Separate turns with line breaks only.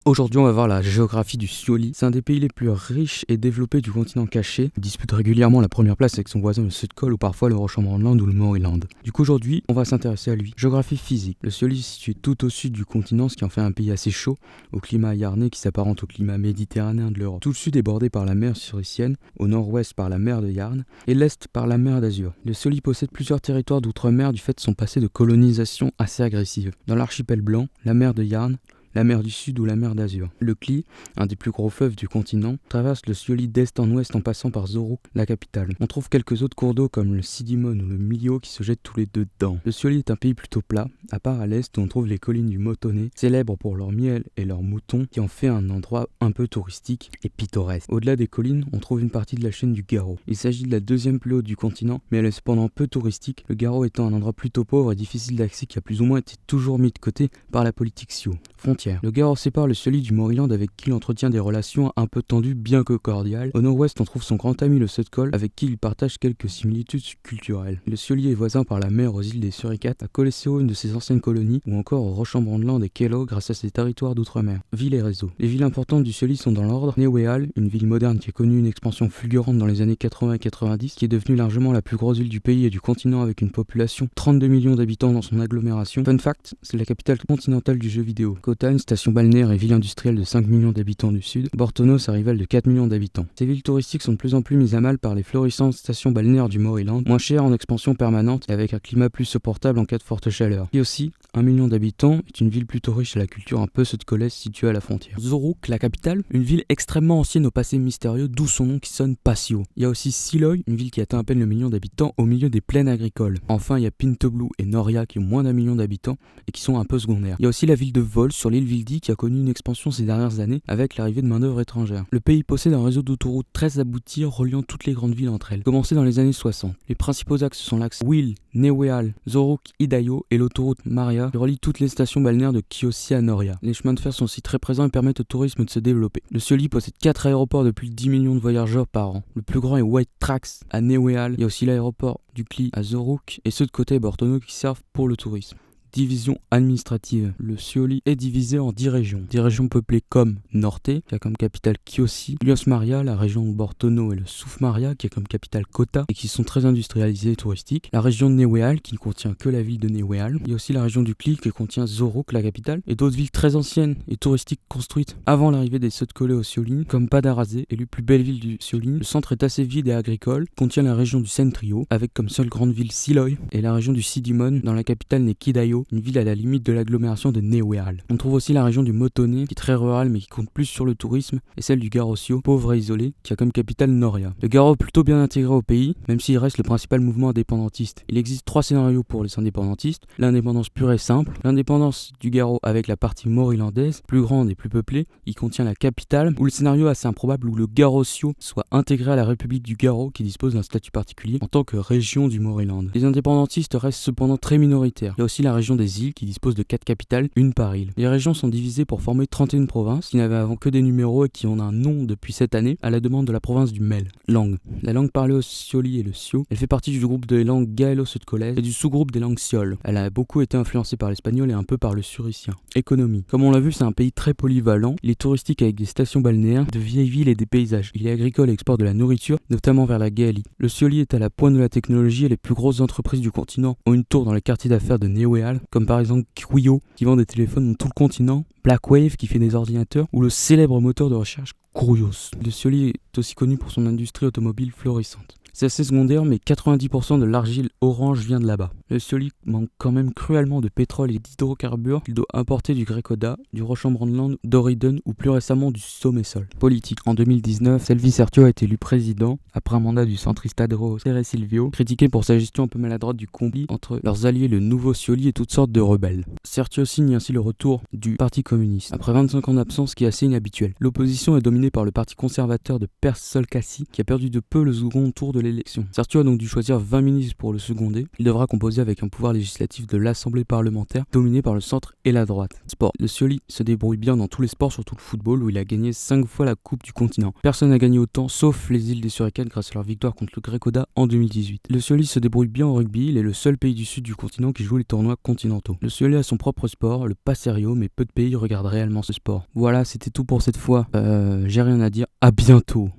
Aujourd'hui, on va voir la géographie du Scioli. C'est un des pays les plus riches et développés du continent caché. Il dispute régulièrement la première place avec son voisin le Sud-Col ou parfois le Rochambondeland ou le Mauriland. Du coup, aujourd'hui, on va s'intéresser à lui. Géographie physique. Le Scioli est situé tout au sud du continent, ce qui en fait un pays assez chaud, au climat yarnais qui s'apparente au climat méditerranéen de l'Europe. Tout le sud est bordé par la mer Syricienne, au nord-ouest par la mer de Yarn et l'est par la mer d'Azur. Le Scioli possède plusieurs territoires d'outre-mer du fait de son passé de colonisation assez agressive. Dans l'archipel blanc, la mer de Yarn, la mer du Sud ou la mer d'Azur. Le Kli, un des plus gros fleuves du continent, traverse le Scioli d'est en ouest en passant par Zoruk, la capitale. On trouve quelques autres cours d'eau comme le Sidimon ou le Milio qui se jettent tous les deux dedans. Le Scioli est un pays plutôt plat, à part à l'est où on trouve les collines du Motonné, célèbres pour leur miel et leurs moutons, qui en fait un endroit un peu touristique et pittoresque. Au-delà des collines, on trouve une partie de la chaîne du Garo. Il s'agit de la deuxième plus haute du continent, mais elle est cependant peu touristique, le Garo étant un endroit plutôt pauvre et difficile d'accès qui a plus ou moins été toujours mis de côté par la politique sioux. Frontière. Le Garo sépare le Scioli du Mauriland avec qui il entretient des relations un peu tendues bien que cordiales. Au nord-ouest, on trouve son grand ami le Sudcol avec qui il partage quelques similitudes culturelles. Le Scioli est voisin par la mer aux îles des Suricates, à Coleseo, une de ses anciennes colonies, ou encore au Rochambondeland et Kelo grâce à ses territoires d'outre-mer. Villes et réseaux. Les villes importantes du Scioli sont dans l'ordre Neweal, une ville moderne qui a connu une expansion fulgurante dans les années 80 et 90, qui est devenue largement la plus grosse ville du pays et du continent avec une population de 32 millions d'habitants dans son agglomération. Fun fact, c'est la capitale continentale du jeu vidéo. Kota, une station balnéaire et ville industrielle de 5 millions d'habitants du sud. Bortono, sa rivale de 4 millions d'habitants. Ces villes touristiques sont de plus en plus mises à mal par les florissantes stations balnéaires du Mauriland, moins chères en expansion permanente et avec un climat plus supportable en cas de forte chaleur. Et aussi, 1 million d'habitants, est une ville plutôt riche à la culture un peu sudcolaise située à la frontière. Zoruk, la capitale, une ville extrêmement ancienne au passé mystérieux, d'où son nom qui sonne Passio. Il y a aussi Siloy, une ville qui atteint à peine le million d'habitants au milieu des plaines agricoles. Enfin, il y a Pintoblu et Noria qui ont moins d'1 million d'habitants et qui sont un peu secondaires. Il y a aussi la ville de Vol sur l'île Vildi qui a connu une expansion ces dernières années avec l'arrivée de main-d'œuvre étrangère. Le pays possède un réseau d'autoroutes très abouti reliant toutes les grandes villes entre elles, commencé dans les années 60. Les principaux axes sont l'axe Wil, Neweal, Zoruk, Idayo et l'autoroute Maria qui relie toutes les stations balnéaires de Kiosi à Noria. Les chemins de fer sont aussi très présents et permettent au tourisme de se développer. Le Scioli possède 4 aéroports de plus de 10 millions de voyageurs par an. Le plus grand est White Tracks à Neweal. Il y a aussi l'aéroport du Kli à Zoruk et ceux de Kota et Bortono qui servent pour le tourisme. Division administrative. Le Scioli est divisé en 10 régions. 10 régions peuplées comme Norte, qui a comme capitale Kiosi, Lios Maria, la région Bortono et le Souf Maria, qui a comme capitale Kota, et qui sont très industrialisées et touristiques. La région de Neweal, qui ne contient que la ville de Neweal. Il y a aussi la région du Kli, qui contient Zoruk, la capitale, et d'autres villes très anciennes et touristiques construites avant l'arrivée des Sudcolais au Scioli, comme Padarazé, élue plus belle ville du Scioli. Le centre est assez vide et agricole, contient la région du Centrio, avec comme seule grande ville Siloy, et la région du Sidimon, dans la capitale n'est Kidayo, une ville à la limite de l'agglomération de Neweal. On trouve aussi la région du Motonné, qui est très rurale mais qui compte plus sur le tourisme, et celle du Garosio, pauvre et isolé, qui a comme capitale Noria. Le Garo est plutôt bien intégré au pays, même s'il reste le principal mouvement indépendantiste. Il existe 3 scénarios pour les indépendantistes: l'indépendance pure et simple, l'indépendance du Garo avec la partie maurilandaise, plus grande et plus peuplée, qui contient la capitale, ou le scénario assez improbable où le Garosio soit intégré à la République du Garo, qui dispose d'un statut particulier en tant que région du Mauriland. Les indépendantistes restent cependant très minoritaires. Il y a aussi la région des îles, qui dispose de 4 capitales, une par île. Les régions sont divisées pour former 31 provinces, qui n'avaient avant que des numéros et qui ont un nom depuis cette année, à la demande de la province du Mel. Langue. La langue parlée au Scioli est le Sio. Elle fait partie du groupe des langues gaélo-sudcolaises et du sous-groupe des langues sioles. Elle a beaucoup été influencée par l'espagnol et un peu par le suricien. Économie. Comme on l'a vu, c'est un pays très polyvalent. Il est touristique avec des stations balnéaires, de vieilles villes et des paysages. Il est agricole et exporte de la nourriture, notamment vers la Gaélie. Le Scioli est à la pointe de la technologie et les plus grosses entreprises du continent ont une tour dans le quartier d'affaires de Neweal, comme par exemple Quio, qui vend des téléphones dans tout le continent, Blackwave, qui fait des ordinateurs, ou le célèbre moteur de recherche Curios. Le Scioli est aussi connu pour son industrie automobile florissante. C'est assez secondaire, mais 90% de l'argile orange vient de là-bas. Le Scioli manque quand même cruellement de pétrole et d'hydrocarbures qu'il doit importer du Grecoda, du Rochambondeland, d'Oriden ou plus récemment du Somesol. Politique. En 2019, Selvi Sertio a été élu président après un mandat du centriste Adro Silvio, critiqué pour sa gestion un peu maladroite du conflit entre leurs alliés le nouveau Scioli et toutes sortes de rebelles. Sertio signe ainsi le retour du Parti communiste, après 25 ans d'absence, ce qui est assez inhabituel. L'opposition est dominée par le parti conservateur de Persolkassi, qui a perdu de peu le second tour de de l'élection. Certu a donc dû choisir 20 ministres pour le seconder. Il devra composer avec un pouvoir législatif de l'Assemblée parlementaire dominé par le centre et la droite. Sport. Le Scioli se débrouille bien dans tous les sports, surtout le football, où il a gagné 5 fois la Coupe du continent. Personne n'a gagné autant, sauf les îles des Suricates grâce à leur victoire contre le Grecoda en 2018. Le Scioli se débrouille bien en rugby, il est le seul pays du sud du continent qui joue les tournois continentaux. Le Scioli a son propre sport, le Passerio, mais peu de pays regardent réellement ce sport. Voilà, c'était tout pour cette fois. J'ai rien à dire. À bientôt.